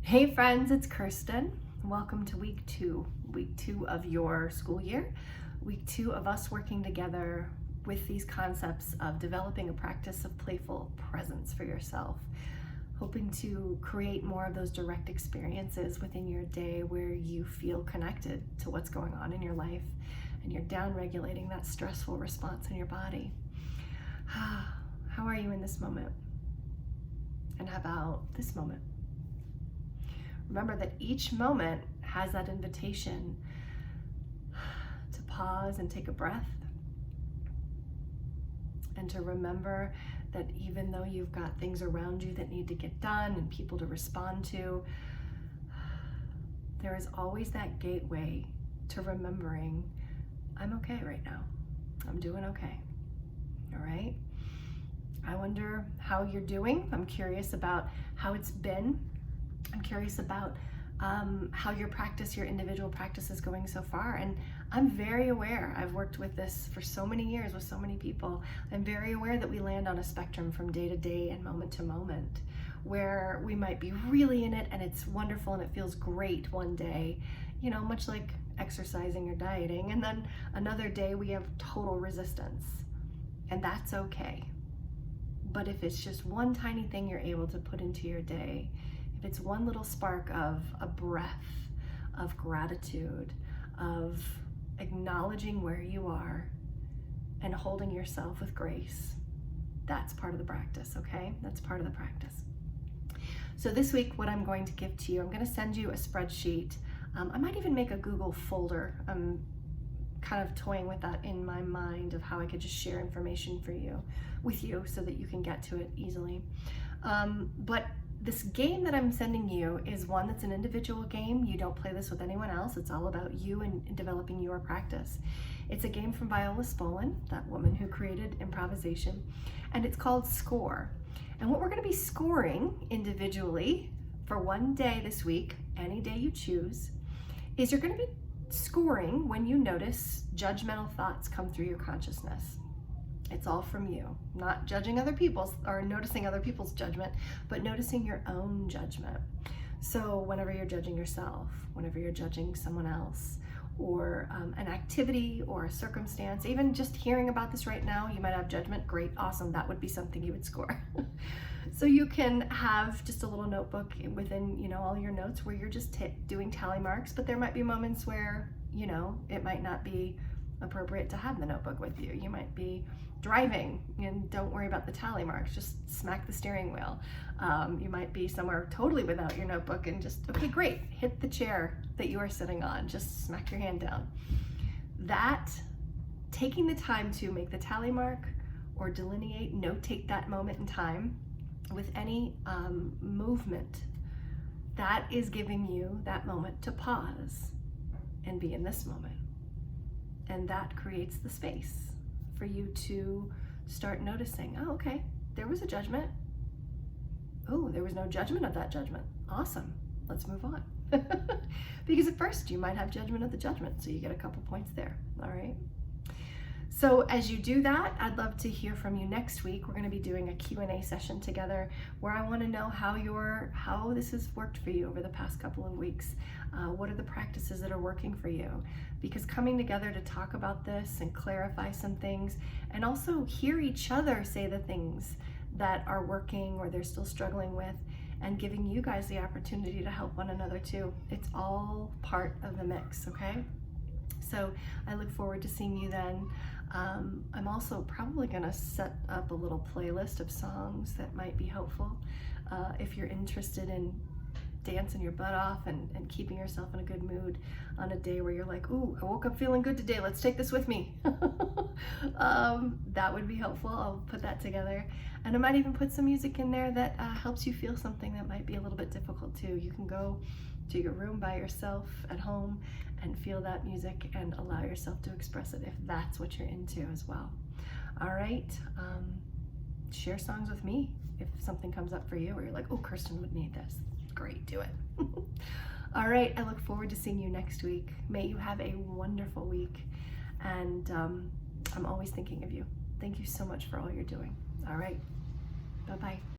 Hey friends, it's Kirsten. Welcome to week two of your school year. Week two of us working together with these concepts of developing a practice of playful presence for yourself, hoping to create more of those direct experiences within your day where you feel connected to what's going on in your life and you're down regulating that stressful response in your body. How are you in this moment? And how about this moment? Remember that each moment has that invitation to pause and take a breath, and to remember that even though you've got things around you that need to get done and people to respond to, there is always that gateway to remembering, I'm okay right now. I'm doing okay. All right? I wonder how you're doing. I'm curious about how it's been. I'm curious about how your individual practice is going so far. And I'm very aware, I've worked with this for so many years with so many people. I'm very aware that we land on a spectrum from day to day and moment to moment, where we might be really in it and it's wonderful and it feels great one day, much like exercising or dieting. And then another day we have total resistance, and that's okay. But if it's just one tiny thing you're able to put into your day, if it's one little spark of a breath, of gratitude, of acknowledging where you are and holding yourself with grace, that's part of the practice, okay? That's part of the practice. So this week, what I'm going to give to you, I'm going to send you a spreadsheet. I might even make a Google folder. I'm kind of toying with that in my mind of how I could just share information with you so that you can get to it easily. But this game that I'm sending you is one that's an individual game. You don't play this with anyone else. It's all about you and developing your practice. It's a game from Viola Spolin, that woman who created improvisation, and it's called Score. And what we're going to be scoring individually for one day this week, any day you choose, is you're going to be scoring when you notice judgmental thoughts come through your consciousness. It's all from you, not judging other people's or noticing other people's judgment, but noticing your own judgment. So whenever you're judging yourself, whenever you're judging someone else, or an activity or a circumstance, even just hearing about this right now, you might have judgment. Great, awesome, that would be something you would score. So you can have just a little notebook within, all your notes where you're just doing tally marks, but there might be moments where, it might not be appropriate to have the notebook with you. You might be driving and don't worry about the tally marks, just smack the steering wheel. You might be somewhere totally without your notebook and just, okay, great, hit the chair that you are sitting on, just smack your hand down. That, taking the time to make the tally mark or delineate, notate that moment in time with any movement, that is giving you that moment to pause and be in this moment. And that creates the space for you to start noticing, oh, okay, there was a judgment. Oh, there was no judgment of that judgment. Awesome, let's move on. Because at first you might have judgment of the judgment, so you get a couple points there, all right? So as you do that, I'd love to hear from you next week. We're going to be doing a Q&A session together where I want to know how this has worked for you over the past couple of weeks. What are the practices that are working for you? Because coming together to talk about this and clarify some things, and also hear each other say the things that are working or they're still struggling with, and giving you guys the opportunity to help one another too. It's all part of the mix, okay? So I look forward to seeing you then. I'm also probably going to set up a little playlist of songs that might be helpful if you're interested in dancing your butt off and keeping yourself in a good mood on a day where you're like, ooh, I woke up feeling good today, let's take this with me. That would be helpful. I'll put that together. And I might even put some music in there that helps you feel something that might be a little bit difficult too. You can go to your room by yourself at home and feel that music and allow yourself to express it if that's what you're into as well. All right, share songs with me if something comes up for you or you're like, oh, Kirsten would need this. Great, do it. All right, I look forward to seeing you next week. May you have a wonderful week, and I'm always thinking of you. Thank you so much for all you're doing. All right, bye-bye.